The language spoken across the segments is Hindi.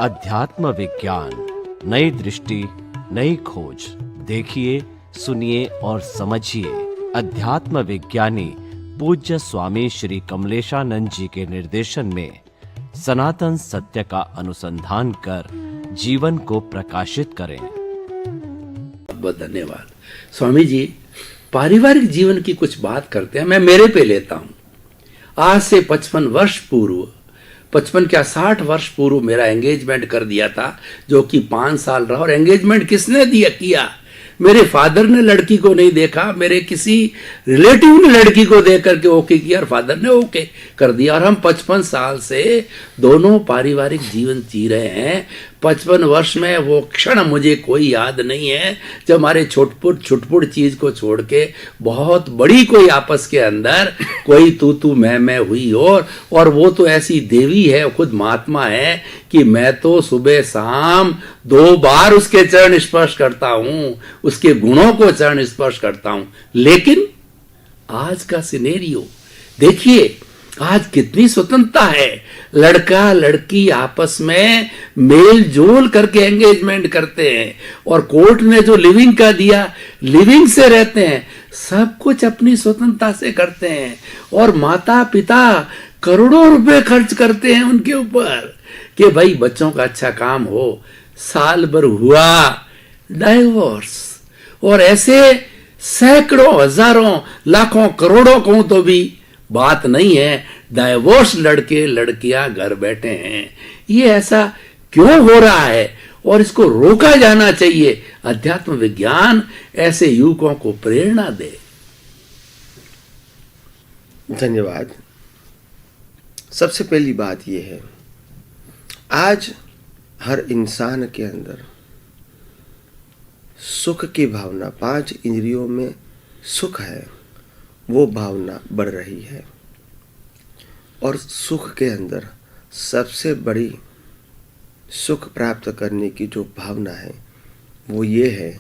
अध्यात्म विज्ञान, नई दृष्टि, नई खोज। देखिए, सुनिए और समझिए। अध्यात्म विज्ञानी पूज्य स्वामी श्री कमलेशानंद जी के निर्देशन में सनातन सत्य का अनुसंधान कर जीवन को प्रकाशित करें। बहुत धन्यवाद। स्वामी जी, पारिवारिक जीवन की कुछ बात करते हैं। मैं मेरे पे लेता हूं। आज से 55 वर्ष पूर्व, 55 क्या 60 वर्ष पूर्व मेरा एंगेजमेंट कर दिया था, जो कि 5 साल रहा। और एंगेजमेंट किसने किया? मेरे फादर ने लड़की को नहीं देखा, मेरे किसी रिलेटिव ने लड़की को देख करके ओके किया और फादर ने ओके कर दिया। और हम 55 साल से दोनों पारिवारिक जीवन जी रहे हैं। 55 वर्ष में वो क्षण मुझे कोई याद नहीं है जब हमारे छुटपुट चीज को छोड़ के बहुत बड़ी कोई आपस के अंदर कोई तू मैं हुई। और वो तो ऐसी देवी है, खुद महात्मा है, कि मैं तो सुबह शाम 2 बार उसके चरण स्पर्श करता हूं, उसके गुणों को चरण स्पर्श करता हूं। लेकिन आज का सिनेरियो देखिए, आज कितनी स्वतंत्रता है। लड़का लड़की आपस में मेल जोल करके एंगेजमेंट करते हैं, और कोर्ट ने जो लिविंग का दिया, लिविंग से रहते हैं, सब कुछ अपनी स्वतंत्रता से करते हैं। और माता पिता करोड़ों रुपए खर्च करते हैं उनके ऊपर कि भाई बच्चों का अच्छा काम हो। साल भर हुआ डाइवोर्स, और ऐसे सैकड़ों, हजारों, लाखों, करोड़ों को तो भी बात नहीं है, डाइवोर्स लड़के लड़कियां घर बैठे हैं। ये ऐसा क्यों हो रहा है और इसको रोका जाना चाहिए। अध्यात्म विज्ञान ऐसे युवकों को प्रेरणा दे। धन्यवाद। सबसे पहली बात यह है, आज हर इंसान के अंदर सुख की भावना, 5 इंद्रियों में सुख है, वो भावना बढ़ रही है। और सुख के अंदर सबसे बड़ी सुख प्राप्त करने की जो भावना है वो ये है,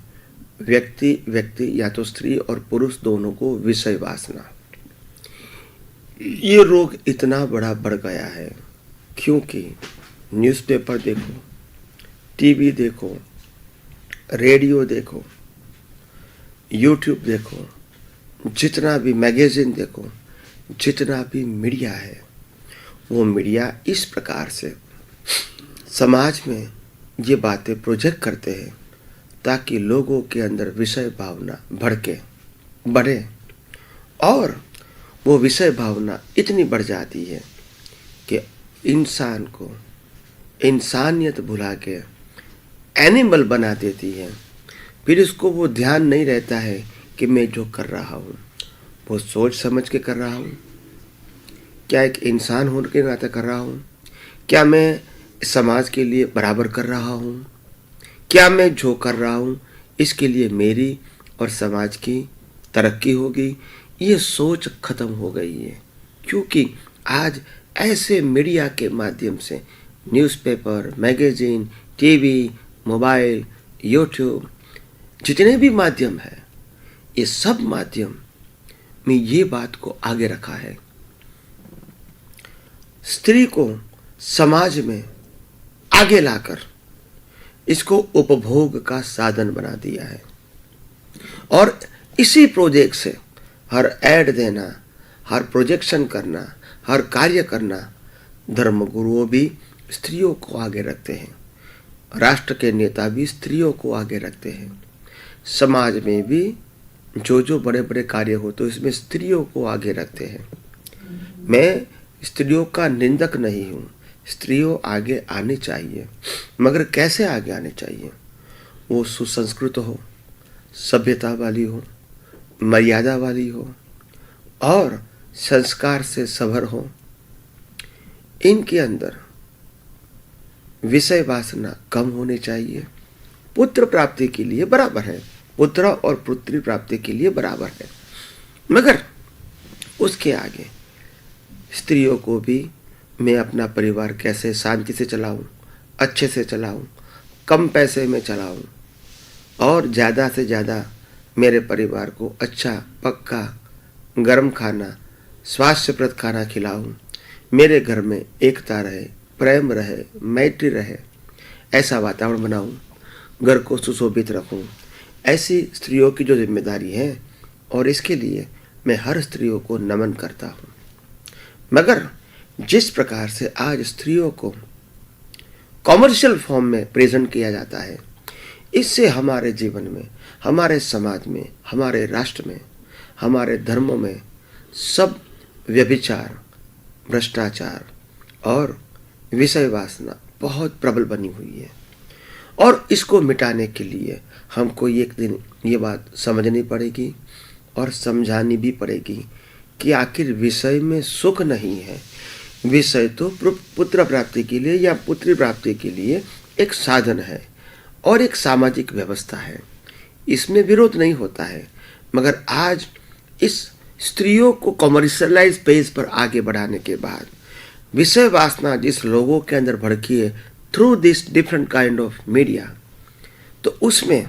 व्यक्ति या तो स्त्री और पुरुष दोनों को विषय वासना। ये रोग इतना बड़ा बढ़ गया है क्योंकि न्यूज़पेपर देखो, टीवी देखो, रेडियो देखो, यूट्यूब देखो, जितना भी मैगजीन देखो, जितना भी मीडिया है, वो मीडिया इस प्रकार से समाज में ये बातें प्रोजेक्ट करते हैं ताकि लोगों के अंदर विषय भावना बढ़े। और वो विषय भावना इतनी बढ़ जाती है कि इंसान को इंसानियत भुला के एनिमल बना देती है। फिर उसको वो ध्यान नहीं रहता है कि मैं जो कर रहा हूँ वो सोच समझ के कर रहा हूँ, क्या एक इंसान होने के नाते कर रहा हूँ, क्या मैं समाज के लिए बराबर कर रहा हूँ, क्या मैं जो कर रहा हूँ इसके लिए मेरी और समाज की तरक्की होगी। ये सोच खत्म हो गई है क्योंकि आज ऐसे मीडिया के माध्यम से, newspaper, magazine, TV, mobile, YouTube, जितने भी माध्यम है, ये सब माध्यम में ये बात को आगे रखा है, स्त्री को समाज में आगे लाकर इसको उपभोग का साधन बना दिया है। और इसी प्रोजेक्ट से हर ऐड देना, हर प्रोजेक्शन करना, हर कार्य करना, धर्मगुरुओं भी स्त्रियों को आगे रखते हैं, राष्ट्र के नेता भी स्त्रियों को आगे रखते हैं, समाज में भी जो बड़े बड़े कार्य होते हैं इसमें स्त्रियों को आगे रखते हैं। मैं स्त्रियों का निंदक नहीं हूँ, स्त्रियों आगे आनी चाहिए, मगर कैसे आगे आने चाहिए? वो सुसंस्कृत हो, सभ्यता वाली हो, मर्यादा वाली हो और संस्कार से सभर हो। इनके अंदर विषय वासना कम होनी चाहिए। पुत्र प्राप्ति के लिए बराबर है, पुत्र और पुत्री प्राप्ति के लिए बराबर है, मगर उसके आगे स्त्रियों को भी मैं अपना परिवार कैसे शांति से चलाऊं, अच्छे से चलाऊं, कम पैसे में चलाऊं और ज़्यादा से ज़्यादा मेरे परिवार को अच्छा पक्का गर्म खाना, स्वास्थ्यप्रद खाना खिलाऊं, मेरे घर में एकता रहे, प्रेम रहे, मैत्री रहे, ऐसा वातावरण बनाऊं, घर को सुशोभित रखूं। ऐसी स्त्रियों की जो जिम्मेदारी है, और इसके लिए मैं हर स्त्रियों को नमन करता हूं। मगर जिस प्रकार से आज स्त्रियों को कॉमर्शियल फॉर्म में प्रेजेंट किया जाता है, इससे हमारे जीवन में, हमारे समाज में, हमारे राष्ट्र में, हमारे धर्मों में सब व्यभिचार, भ्रष्टाचार और विषय वासना बहुत प्रबल बनी हुई है। और इसको मिटाने के लिए हमको एक दिन ये बात समझनी पड़ेगी और समझानी भी पड़ेगी कि आखिर विषय में सुख नहीं है। विषय तो पुत्र प्राप्ति के लिए या पुत्री प्राप्ति के लिए एक साधन है और एक सामाजिक व्यवस्था है, इसमें विरोध नहीं होता है। मगर आज इस स्त्रियों को कॉमर्शियलाइज पेज पर आगे बढ़ाने के बाद विषय वासना जिस लोगों के अंदर भड़की है through this different kind of media, तो उसमें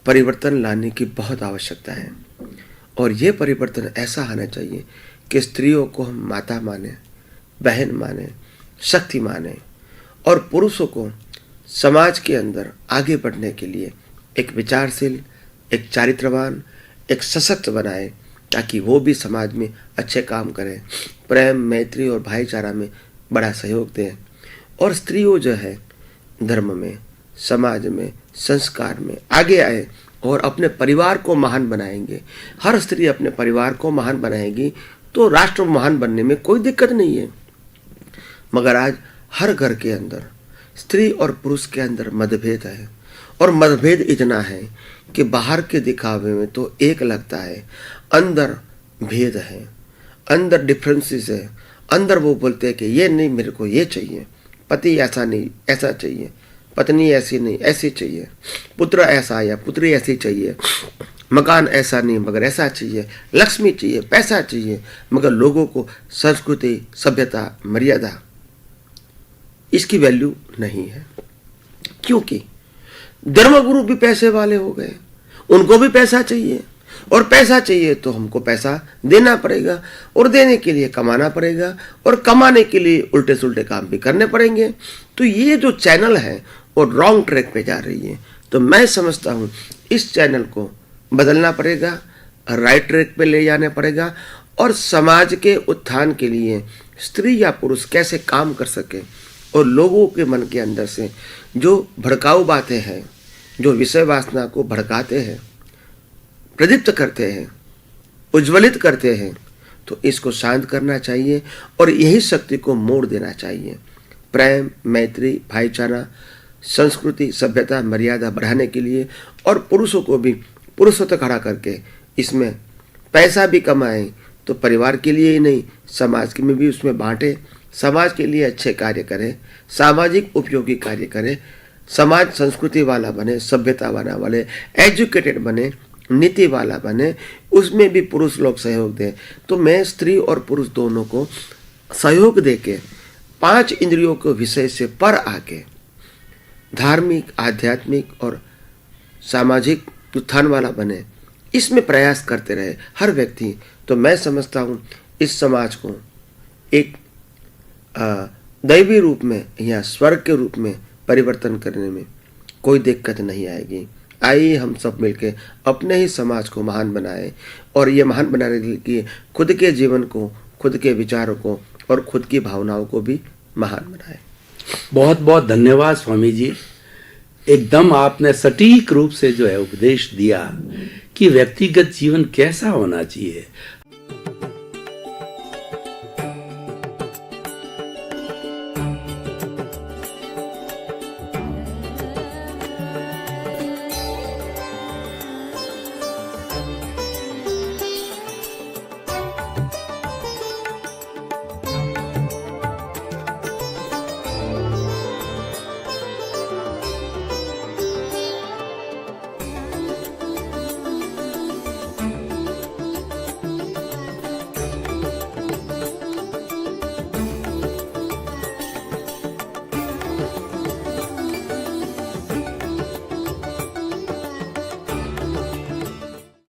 परिवर्तन लाने की बहुत आवश्यकता है। और ये परिवर्तन ऐसा आना चाहिए कि स्त्रियों को हम माता माने, बहन माने, शक्ति माने, और पुरुषों को समाज के अंदर आगे बढ़ने के लिए एक विचारशील, एक चारित्रवान, एक सशक्त बनाए, ताकि वो भी समाज में अच्छे काम करें, प्रेम, मैत्री और भाईचारा में बड़ा सहयोग दें। और स्त्रियों जो है धर्म में, समाज में, संस्कार में आगे आए और अपने परिवार को महान बनाएंगे। हर स्त्री अपने परिवार को महान बनाएगी तो राष्ट्र महान बनने में कोई दिक्कत नहीं है। मगर आज हर घर के अंदर स्त्री और पुरुष के अंदर मतभेद है, और मतभेद इतना है कि बाहर के दिखावे में तो एक लगता है, अंदर भेद है, अंदर डिफरेंसेस है। अंदर वो बोलते हैं कि ये नहीं, मेरे को ये चाहिए, पति ऐसा नहीं ऐसा चाहिए, पत्नी ऐसी नहीं ऐसी चाहिए, पुत्र ऐसा या पुत्री ऐसी चाहिए, मकान ऐसा नहीं मगर ऐसा चाहिए, लक्ष्मी चाहिए, पैसा चाहिए। मगर लोगों को संस्कृति, सभ्यता, मर्यादा, इसकी वैल्यू नहीं है। क्योंकि धर्मगुरु भी पैसे वाले हो गए, उनको भी पैसा चाहिए, और पैसा चाहिए तो हमको पैसा देना पड़ेगा, और देने के लिए कमाना पड़ेगा, और कमाने के लिए उल्टे सुल्टे काम भी करने पड़ेंगे। तो ये जो चैनल है वो रॉन्ग ट्रैक पे जा रही है। तो मैं समझता हूँ इस चैनल को बदलना पड़ेगा, राइट ट्रैक पे ले जाना पड़ेगा, और समाज के उत्थान के लिए स्त्री या पुरुष कैसे काम कर सके, और लोगों के मन के अंदर से जो भड़काऊ बातें हैं, जो विषय वासना को भड़काते हैं, प्रदीप्त करते हैं, उज्ज्वलित करते हैं, तो इसको शांत करना चाहिए और यही शक्ति को मोड़ देना चाहिए। प्रेम, मैत्री, भाईचारा, संस्कृति, सभ्यता, मर्यादा बढ़ाने के लिए, और पुरुषों को भी पुरुषत्व खड़ा करके इसमें पैसा भी कमाएं, तो परिवार के लिए ही नहीं समाज में भी उसमें बांटे, समाज के लिए अच्छे कार्य करें, सामाजिक उपयोगी कार्य करें, समाज संस्कृति वाला बने, सभ्यता वाला बने, एजुकेटेड बने, नीति वाला बने, उसमें भी पुरुष लोग सहयोग दें। तो मैं स्त्री और पुरुष दोनों को सहयोग देके 5 इंद्रियों के विषय से पर आके धार्मिक, आध्यात्मिक और सामाजिक उत्थान वाला बने, इसमें प्रयास करते रहे हर व्यक्ति। तो मैं समझता हूँ इस समाज को एक दैवी रूप में या स्वर्ग के रूप में परिवर्तन करने में कोई दिक्कत नहीं आएगी। आइए हम सब मिलके अपने ही समाज को महान बनाएं, और ये महान बनाने के लिए खुद के जीवन को, खुद के विचारों को और खुद की भावनाओं को भी महान बनाएं। बहुत बहुत धन्यवाद स्वामी जी। एकदम आपने सटीक रूप से जो है उपदेश दिया कि व्यक्तिगत जीवन कैसा होना चाहिए।